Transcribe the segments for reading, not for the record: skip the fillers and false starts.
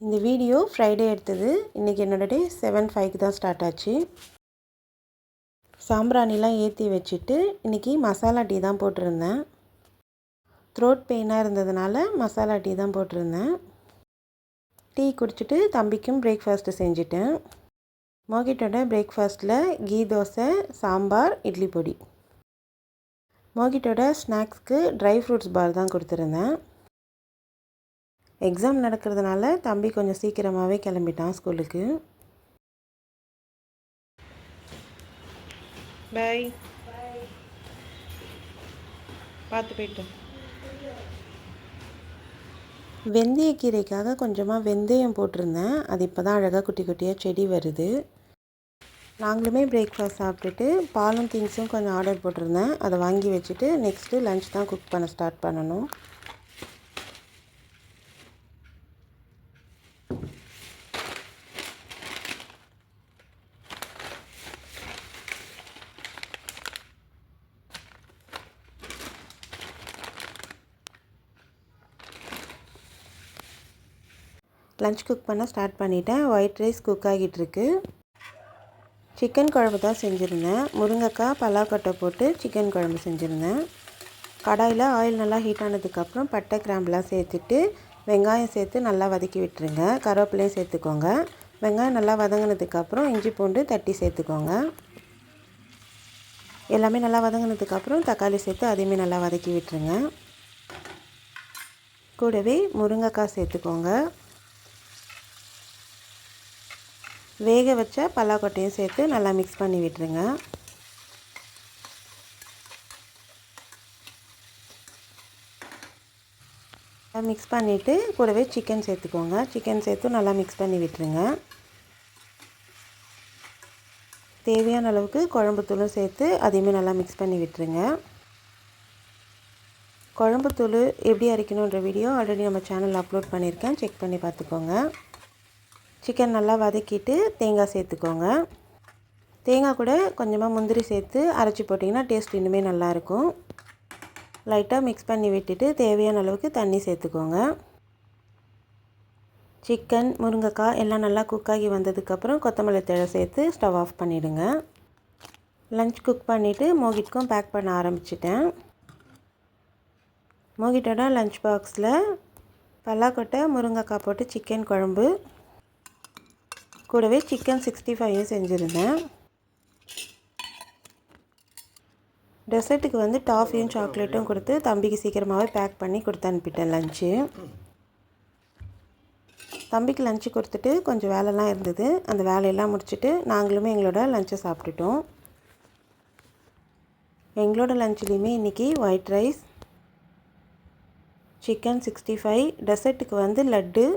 இந்த video Friday எடுத்தது. இன்றைக்கி என்னோடய டே 7:05க்கு தான் ஸ்டார்ட் ஆச்சு. சாம்பிராணிலாம் ஏற்றி வச்சுட்டு இன்றைக்கி மசாலா டீ தான் போட்டிருந்தேன். த்ரோட் பெயினாக இருந்ததுனால மசாலா டீ தான் போட்டிருந்தேன். டீ குடிச்சிட்டு தம்பிக்கும் பிரேக்ஃபாஸ்ட்டு செஞ்சுட்டேன். மோகிட்டோட பிரேக்ஃபாஸ்ட்டில் கீ தோசை, சாம்பார், இட்லி பொடி. மோகிட்டோட ஸ்நாக்ஸ்க்கு ட்ரை ஃப்ரூட்ஸ் பார் தான் கொடுத்துருந்தேன். எக்ஸாம் நடக்கிறதுனால தம்பி கொஞ்சம் சீக்கிரமாகவே கிளம்பிட்டான் ஸ்கூலுக்கு. பை பார்த்து போய்ட்டு. வெந்தயக்கீரைக்காக கொஞ்சமாக வெந்தயம் போட்டிருந்தேன். அது இப்போ தான் அழகாக குட்டி குட்டியாக செடி வருது. நாங்களுமே பிரேக்ஃபாஸ்ட் சாப்பிட்டுட்டு பாலும் திங்ஸும் கொஞ்சம் ஆர்டர் போட்டிருந்தேன். அதை வாங்கி வச்சுட்டு நெக்ஸ்ட்டு லன்ச் தான் குக் பண்ண ஸ்டார்ட் பண்ணணும். லன்ச் குக் பண்ண ஸ்டார்ட் பண்ணிட்டேன். ஒயிட் ரைஸ் குக் ஆகிட்டுருக்கு. சிக்கன் குழம்பு தான் செஞ்சுருந்தேன். முருங்கைக்காய், பலாக்கொட்டை போட்டு சிக்கன் குழம்பு செஞ்சுருந்தேன். கடாயில் ஆயில் நல்லா ஹீட் ஆனதுக்கப்புறம் பட்டை கிராம்புலாம் சேர்த்துட்டு வெங்காயம் சேர்த்து நல்லா வதக்கி விட்டுருங்க. கருவேப்பிலையும் சேர்த்துக்கோங்க. வெங்காயம் நல்லா வதங்கினதுக்கப்புறம் இஞ்சி பூண்டு தட்டி சேர்த்துக்கோங்க. எல்லாமே நல்லா வதங்கினதுக்கப்புறம் தக்காளி சேர்த்து அதையுமே நல்லா வதக்கி விட்டுருங்க. கூடவே முருங்கைக்காய் சேர்த்துக்கோங்க. வேக வச்ச பலாக்கொட்டையும் சேர்த்து நல்லா மிக்ஸ் பண்ணி விட்டுருங்க. மிக்ஸ் பண்ணிவிட்டு கூடவே சிக்கன் சேர்த்துக்கோங்க. சிக்கன் சேர்த்து நல்லா மிக்ஸ் பண்ணி விட்டுருங்க. தேவையான அளவுக்கு குழம்புத்தூளும் சேர்த்து அதையுமே நல்லா மிக்ஸ் பண்ணி விட்டுருங்க. குழம்புத்தூள் எப்படி அரைக்கணுன்ற வீடியோ ஆல்ரெடி நம்ம சேனலில் அப்லோட் பண்ணியிருக்கேன். செக் பண்ணி பார்த்துக்கோங்க. சிக்கன் நல்லா வதக்கிட்டு தேங்காய் சேர்த்துக்கோங்க. தேங்காய் கூட கொஞ்சமாக முந்திரி சேர்த்து அரைச்சி போட்டிங்கன்னா டேஸ்ட் இன்னுமே நல்லாயிருக்கும். லைட்டாக மிக்ஸ் பண்ணி விட்டுட்டு தேவையான அளவுக்கு தண்ணி சேர்த்துக்கோங்க. சிக்கன், முருங்கைக்காய் எல்லாம் நல்லா குக்காகி வந்ததுக்கப்புறம் கொத்தமல்லி தழை சேர்த்து ஸ்டவ் ஆஃப் பண்ணிவிடுங்க. லன்ச் குக் பண்ணிவிட்டு மோகிட்க்கும் பேக் பண்ண ஆரம்பிச்சிட்டேன். மோகிட்டோட லன்ச் பாக்ஸில் பலாக்கொட்டை, முருங்கைக்காய் போட்டு சிக்கன் குழம்பு, கூடவே சிக்கன் 65 செஞ்சுருந்தேன். டெசர்ட்டுக்கு வந்து டாஃபியும் சாக்லேட்டும் கொடுத்து தம்பிக்கு சீக்கிரமாகவே பேக் பண்ணி கொடுத்து அனுப்பிட்டேன் லன்ச்சு. தம்பிக்கு லன்ச்சு கொடுத்துட்டு கொஞ்சம் வேலைலாம் இருந்தது. அந்த வேலையெல்லாம் முடிச்சுட்டு நாங்களுமே எங்களோட லன்ச்சை சாப்பிட்டுட்டோம். எங்களோட லன்ச்லேயுமே இன்றைக்கி ஒயிட் ரைஸ், சிக்கன் 65, டெசர்ட்டுக்கு வந்து லட்டு,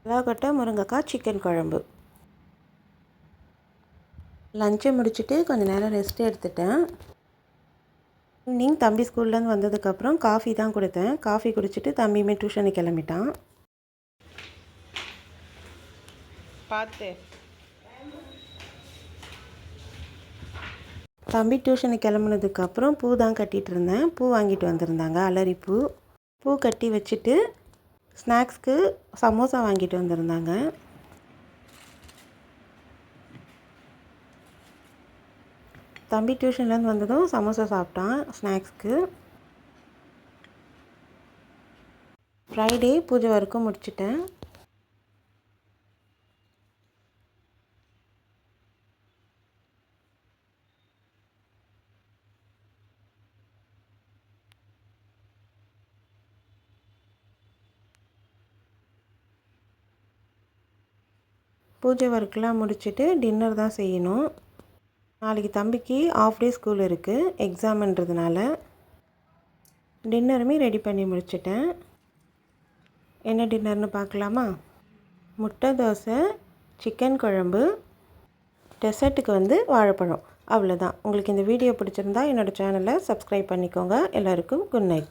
பலாக்கொட்டை, முருங்கைக்காய், சிக்கன் குழம்பு. லஞ்சை முடிச்சுட்டு கொஞ்சம் நேரம் ரெஸ்ட் எடுத்துட்டேன். ஈவினிங் தம்பி ஸ்கூல்லேருந்து வந்ததுக்கப்புறம் காஃபி தான் கொடுத்தேன். காஃபி குடிச்சிட்டு தம்பியுமே டியூஷனுக்கு கிளம்பிட்டான். பார்த்து தம்பி டியூஷனுக்கு கிளம்புனதுக்கப்புறம் பூ தான் கட்டிகிட்டு இருந்தேன். பூ வாங்கிட்டு வந்திருந்தாங்க, அலரிப்பூ. பூ கட்டி வச்சுட்டு ஸ்நாக்ஸ்க்கு சமோசா வாங்கிட்டு வந்திருந்தாங்க. தம்பி டியூஷன்லேருந்து வந்ததும் சமோசா சாப்பிட்டான் ஸ்நாக்ஸ்க்கு. ஃப்ரைடே பூஜை வரைக்கும் முடிச்சிட்டேன். பூஜை ஒர்க்கெலாம் முடிச்சுட்டு டின்னர் தான் செய்யணும். நாளைக்கு தம்பிக்கு ஆஃப் டே ஸ்கூல் இருக்குது எக்ஸாம்ன்றதுனால. டின்னருமே ரெடி பண்ணி முடிச்சிட்டேன். என்ன டின்னர்னு பார்க்கலாமா? முட்டை தோசை, சிக்கன் குழம்பு, டெசர்ட்டுக்கு வந்து வாழைப்பழம். அவ்வளோதான். உங்களுக்கு இந்த வீடியோ பிடிச்சிருந்தா என்னோடய சேனலை சப்ஸ்கிரைப் பண்ணிக்கோங்க. எல்லாருக்கும் குட் நைட்.